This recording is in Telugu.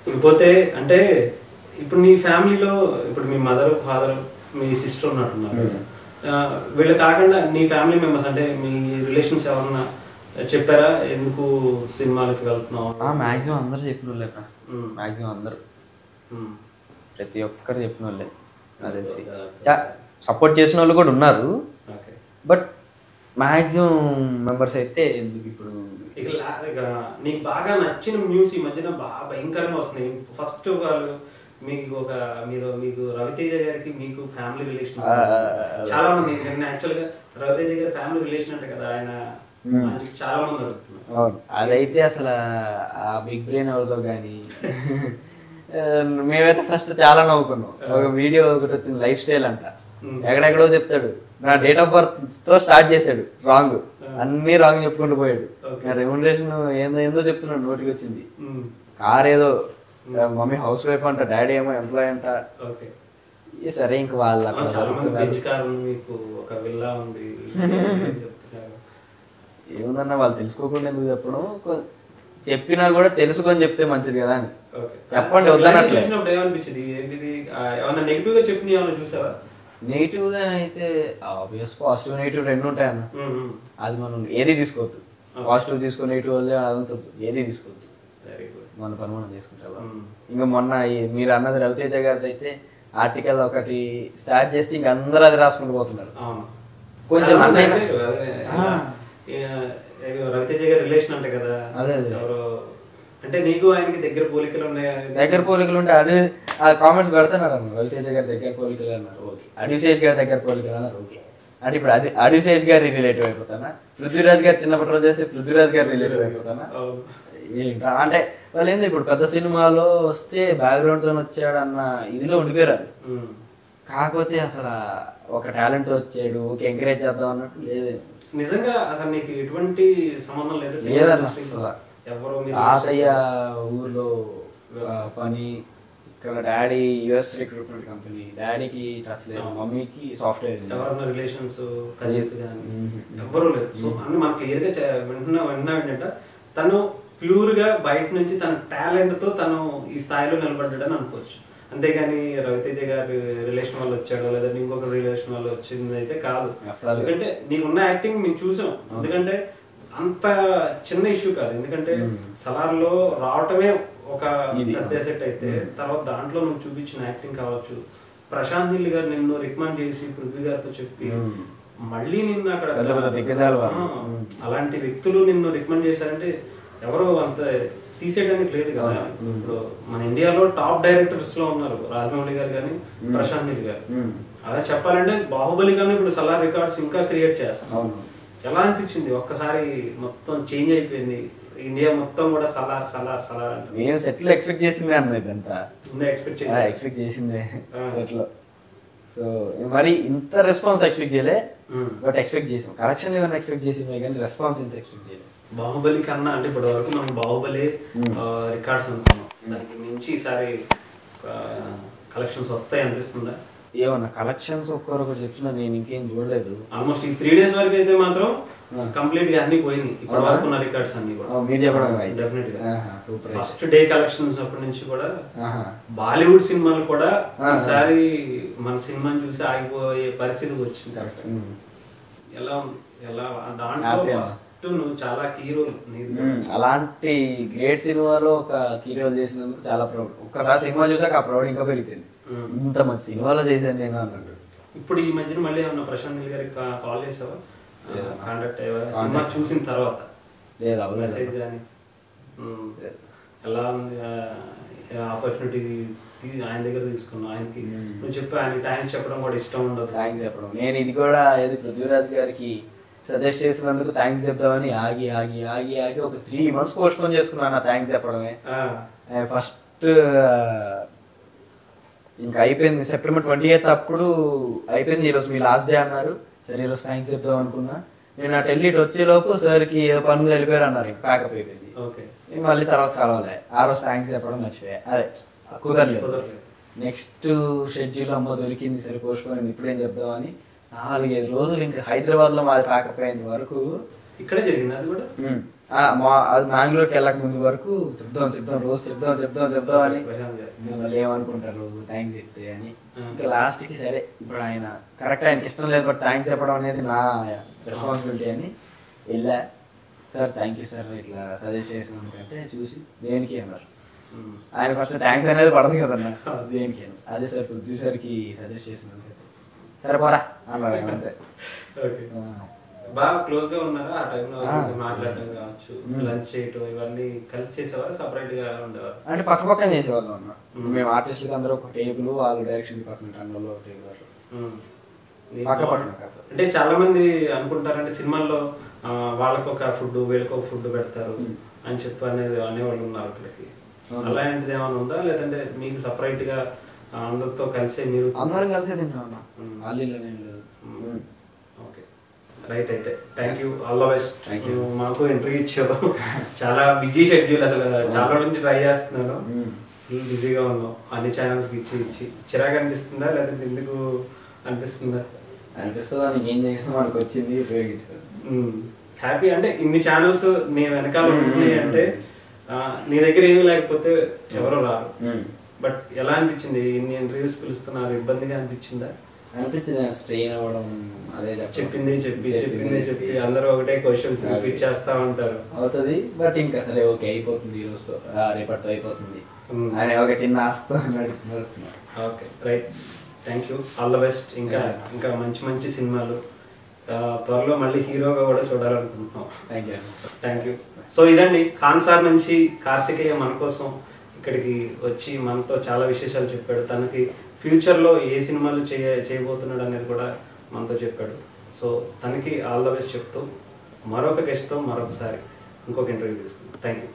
ఇకపోతే అంటే ఇప్పుడు నీ ఫ్యామిలీలో ఇప్పుడు మీ మదర్ ఫాదర్ మీ సిస్టర్ ఉన్నట్టున్నారు, వీళ్ళు కాకుండా నీ ఫ్యామిలీ మెంబర్స్ అంటే మీ రిలేషన్స్ ఎవరన్నా చెప్పారా ఎందుకు సినిమాలకి వెళ్తున్నావు? మ్యాక్సిమం అందరు చెప్పిన వాళ్ళే, మ్యాక్సిమం అందరు ప్రతి ఒక్కరు చెప్పిన వాళ్ళే నాకు తెలిసి. సపోర్ట్ చేసిన వాళ్ళు కూడా ఉన్నారు, బట్ మ్యాక్సిమం మెంబర్స్ అయితే ఎందుకు ఇప్పుడు నీకు బాగా నచ్చిన న్యూస్ ఈ మధ్యన బాగా భయంకరంగా వస్తున్నాయి. ఫస్ట్ వాళ్ళు మీకు రవితేజ గారికి మీకు ఫ్యామిలీ రిలేషన్ చాలా మంది యాక్చువల్గా రవితేజ గారి ఫ్యామిలీ రిలేషన్ అంటే కదా ఆయన చాలా మంది అడుగుతున్నారు. అదైతే అసలు ఆ బిగ్ బ్రెయిన్ ఎవరితో కానీ మేమైతే ఫస్ట్ చాలా నవ్వుకున్నాం. ఒక వీడియో ఒకటి వచ్చింది, లైఫ్ స్టైల్ అంట, ఎక్కడెక్కడో చెప్తాడు. నా డేట్ ఆఫ్ బర్త్ తో స్టార్ట్ చేశాడు, రాంగ్ అన్ని రాంగ్ చెప్పుకుంటూ పోయాడు. రెమ్యునరేషన్ ఏందో చెప్తున్నాడు, నోటికి వచ్చింది. కార్ ఏదో మమ్మీ హౌస్ వైఫ్ అంట, డాడీ ఏమో ఎంప్లాయ్ అంట. సరే ఇంక వాళ్ళ ఏముందన్నా వాళ్ళు తెలుసుకోకుండా ఎందుకు చెప్పడం, చెప్పినా కూడా తెలుసుకొని చెప్తే మంచిది కదా అని చెప్పండి. వద్దనట్లే నెగిటివ్ గా అయితే ఆబ్వియస్ పాజిటివ్ నెగిటివ్ రెండు ఉంటాయన్న. అది మనం ఏది తీసుకోవద్దు, పాజిటివ్ తీసుకో నెగిటివ్ అదంతా ఏది తీసుకోవద్దు, మన పని మనం తీసుకుంటాం. ఇంకా మొన్న మీరు అన్నది రవితేజ గారిది అయితే ఆర్టికల్ ఒకటి స్టార్ట్ చేస్తే ఇంక అందరూ అది రాసుకుంటూ పోతున్నారు. కొంచెం రవితేజ గారి రిలేషన్ అంటే కదా, అదే అంటే నీకు ఆయనకి దగ్గర పోలికలు ఉన్నాయా? దగ్గర పోలికలు ఉంటే అది ఆ కామెంట్స్ పెడుతున్నారు అన్న. రవితేజ గారి దగ్గర పోలికలు అన్నారు, ఓకే. అడివిశేష్ గారి దగ్గర పోలికలు అన్నారు, ఓకే. అంటే ఇప్పుడు అది అడివిశేష్ గారి రిలేటివ్ అయిపోతానా, పృథ్వీరాజ్ గారు చిన్నప్పటి రోజు చేసి పృథ్వీరాజ్ గారి రిలేటివ్ అయిపోతానా? అంటే వాళ్ళు ఏంది ఇప్పుడు పెద్ద సినిమాలో వస్తే బ్యాక్గ్రౌండ్ తో వచ్చాడు అన్న ఇదిలో ఉండిపోయారు. కాకపోతే అసలు ఒక టాలెంట్ తో వచ్చాడు, ఓకే ఎంకరేజ్ చేద్దాం అన్నట్టు లేదు. నిజంగా అసలు నీకు ఎటువంటి సంబంధం లేదు లేదన్న. తాతయ్య ఊర్లో పని, ఇక్కడ డాడీ యుఎస్ రిక్రూట్మెంట్ కంపెనీ, డాడీకి టచ్ లేదు, మమ్మీకి సాఫ్ట్వేర్. ఎవరన్నా రిలేషన్స్ కజిన్స్ కానీ ఎవరు లేదు. సో అన్ని మనం క్లియర్ గా వింటున్నా ఏంటంటే తను ప్యూర్ గా బయట నుంచి తన టాలెంట్ తో తను ఈ స్థాయిలో నిలబడ్డాడని అనుకోవచ్చు. అంతేగాని రవితేజ గారి రిలేషన్ వల్ల వచ్చాడో లేదా ఇంకొక రిలేషన్ వల్ల వచ్చింది అయితే కాదు. ఎందుకంటే నీకున్న యాక్టింగ్ మేము చూసాం, ఎందుకంటే అంత చిన్న ఇష్యూ కాదు. ఎందుకంటే సలార్లో రావటమే ఒక పెద్ద సెట్ అయితే తర్వాత దాంట్లో నువ్వు చూపించిన యాక్టింగ్ కావచ్చు, ప్రశాంత్ నీల్ గారు నిన్ను రికమెండ్ చేసి పృథ్వీ గారితో చెప్పి మళ్ళీ నిన్ను అక్కడ అలాంటి వ్యక్తులు నిన్ను రికమెండ్ చేశారంటే ఎవరు అంత తీసేయడానికి లేదు కదా. ఇప్పుడు మన ఇండియాలో టాప్ డైరెక్టర్స్ లో ఉన్నారు రాజమౌళి గారు కానీ ప్రశాంత్ నీల్ గారు. అలా చెప్పాలంటే బాహుబలి కానీ ఇప్పుడు సలార్ రికార్డ్స్ ఇంకా క్రియేట్ చేస్తాం. ఎలా అనిపించింది ఒక్కసారి మొత్తం చేంజ్ అయిపోయింది, ఇండియా మొత్తం కూడా సలార్ సలార్ సలార్ అంటే? నేను సెట్ లో ఎక్స్పెక్ట్ చేసిందే అన్న, ఇదంతా ఎక్స్పెక్ట్ చేసిందే సెట్ లో. సో మరి ఇంత రెస్పాన్స్ ఎక్స్పెక్ట్ చేయలే, బట్ ఎక్స్పెక్ట్ చేసాం. కలెక్షన్ ఏమైనా ఎక్స్పెక్ట్ చేసిందే కానీ రెస్పాన్స్ ఇంత ఎక్స్పెక్ట్ చేయలేదు. బాహుబలి కన్నా అంటే ఇప్పటి వరకు మనం బాహుబలి రికార్డ్స్ అనుకున్నాం, దానికి మించి ఈసారి కలెక్షన్స్ వస్తాయి అనిపిస్తుందా? ఏమన్నా కలెక్షన్స్ ఒక్కొక్కరు చెప్తున్నా, నేను ఇంకేం చూడలేదు. ఆల్మోస్ట్ ఈ 3 days వరకు అయితే మాత్రం కంప్లీట్ గా అన్ని పోయినాయి ఇప్పటి వరకు ఉన్న రికార్డ్స్ అన్ని కూడా. మీరు చెప్పడం డెఫినెట్ గా ఫస్ట్ డే కలెక్షన్స్ అప్పటి నుంచి కూడా బాలీవుడ్ సినిమాలు కూడా ఈసారి మన సినిమాని చూసి ఆగిపోయే పరిస్థితికి వచ్చింది. ఎలా ఎలా దాంట్లో నువ్వు చాలా కీ రోల్, అలాంటి గ్రేట్ సినిమాలో ఒక కీ రోల్ చేసినందుకు చాలా ప్రౌడ్. ఒక్కసారి సినిమా చూసాక ఆ ప్రౌడ్ ఇంకా పెరిగిపోయింది, ఇంత మంచి సినిమాలో చేశాను నేను అన్నాడు. ఇప్పుడు ఈ మధ్యన మళ్ళీ ఏమన్నా ప్రశాంత్ నీల్ గారికి కాల్ చేసావా, కాంటాక్ట్ అయ్యావా సినిమా చూసిన తర్వాత? లేదు, మెసేజ్ కానీ ఎలా ఉంది ఆపర్చునిటీ ఆయన దగ్గర తీసుకున్నావు? ఆయనకి నువ్వు చెప్పి ఆయన థ్యాంక్స్ చెప్పడం కూడా ఇష్టం ఉండదు? థ్యాంక్స్ చెప్పడం, నేను ఇది కూడా ఏది పృథ్వీరాజ్ గారికి సజెస్ట్ చేసినందుకు థ్యాంక్స్ చెప్తామని ఆగి ఆగి ఆగి ఆగి ఒక 3 months పోస్ట్ పోన్ చేసుకున్నాను నా థ్యాంక్స్ చెప్పడమే. ఫస్ట్ ఇంకా అయిపోయింది September 28th అప్పుడు అయిపోయింది. ఈరోజు మీ లాస్ట్ డే అన్నారు, సరే ఈరోజు థ్యాంక్స్ చెప్తాం అనుకున్నా. నేను ఆ టెల్లిట్ వచ్చేలోపు సార్కి ఏదో పనులు వెళ్ళిపోయారు అన్నారు, ప్యాకప్ అయిపోయింది. నేను మళ్ళీ తర్వాత కలవాలి, ఆ రోజు థ్యాంక్స్ చెప్పడం మర్చిపోయా, అదే కుదరలేదు. నెక్స్ట్ షెడ్యూల్ అమ్మ దొరికింది, సరే పోస్ట్ పోయింది, ఇప్పుడేం చెప్దామని 4-5 రోజులు ఇంకా హైదరాబాద్ లో మాది ప్యాకప్ అయ్యేంత వరకు ఇక్కడే జరిగింది. అది కూడా అది మ్యాంగ్లూర్కి వెళ్ళక ముందు వరకు రోజు చెప్దాం అని మళ్ళీ ఏమనుకుంటారు థ్యాంక్స్ చెప్తే అని. ఇంకా లాస్ట్కి సరే ఇప్పుడు ఆయన కరెక్ట్ ఆయనకి ఇష్టం లేదు బట్ థ్యాంక్స్ చెప్పడం అనేది నా రెస్పాన్సిబిలిటీ అని వెళ్ళా. సార్ థ్యాంక్ యూ సార్ ఇట్లా సజెస్ట్ చేసినందుకంటే చూసి దేనికి అన్నారు. ఆయన ఫస్ట్ థ్యాంక్స్ అనేది పడదు కదన్నా దేనికి అని. అదే సార్ పృథ్వీ సార్కి సజెస్ట్ చేసినందుకైతే సరే పోరా అన్నారు అంతే. బాగా క్లోజ్ గా ఉన్నారా ఆ టైంలో? మాట్లాడడం కావచ్చు, లంచ్ చేయటం ఇవన్నీ కలిసి చేసేవారు, సపరేట్ గా ఉండేవారు? అంటే పక్క పక్కన చేసేవాళ్ళం అన్న. మేము ఆర్టిస్టులకి అందరూ ఒక టేబుల్, వాళ్ళు డైరెక్షన్ డిపార్ట్మెంట్ అందులో ఒక టేబుల్ పక్క పక్కన. అంటే చాలా మంది అనుకుంటారంటే సినిమాల్లో వాళ్ళకు ఒక ఫుడ్ వీళ్ళకి ఒక ఫుడ్ పెడతారు అని చెప్పి అనేవాళ్ళు ఉన్నారు అక్కడికి. అలాంటిది ఏమైనా ఉందా లేదంటే మీకు సపరేట్ గా అందరితో కలిసే మీరు? అందరం కలిసే తింటాం. Okay right. అయితే thank you, all the best. మాకు ఇంటర్వ్యూ ఇచ్చారు. చాలా బిజీ షెడ్యూల్, అసలు చాలా రోజుల నుంచి ట్రై చేస్తున్నాను, ఫుల్ బిజీగా ఉన్నాం. అన్ని ఛానల్స్కి ఇచ్చి చిరాగా అనిపిస్తుందా లేదంటే ఎందుకు అనిపిస్తుందా? అనిపిస్తుంది ఏం చేయడం మనకు వచ్చింది ఉపయోగించుకోవాలి. హ్యాపీ అంటే ఇన్ని ఛానల్స్ నీ వెనకాల ఉన్నాయి అంటే నీ దగ్గర ఏమీ లేకపోతే ఎవరో రారు. బట్ ఎలా అనిపించింది? ఇన్ని ఇంటర్వ్యూస్ పిలుస్తున్నారు, ఇబ్బందిగా అనిపించిందా? అనిపించింది స్ట్రెయిన్ అవ్వడం. అదే చెప్పింది చెప్పి అందరూ ఒకటే క్వశ్చన్స్ రిపీట్ చేస్తా ఉంటారు. అవుతుంది బట్ ఇంకా సరే ఓకే అయిపోతుంది, ఈ రోజుతో రేపటితో అయిపోతుంది అని ఒక చిన్న ఆస్తో నడుస్తున్నారు. Okay right, thank you, all the best. ఇంకా మంచి సినిమాలు త్వరలో మళ్ళీ హీరోగా కూడా చూడాలనుకుంటున్నాం. Thank you. సో ఇదండి ఖాన్ సార్ నుంచి కార్తికేయ మన కోసం ఇక్కడికి వచ్చి మనతో చాలా విశేషాలు చెప్పాడు. తనకి ఫ్యూచర్లో ఏ సినిమాలు చేయబోతున్నాడు అనేది కూడా మనతో చెప్పాడు. సో తనకి ఆల్ ద బెస్ట్ చెప్తూ మరొక గెస్ట్తో మరొకసారి ఇంకొక ఇంటర్వ్యూ తీసుకుంటాం. Thank you.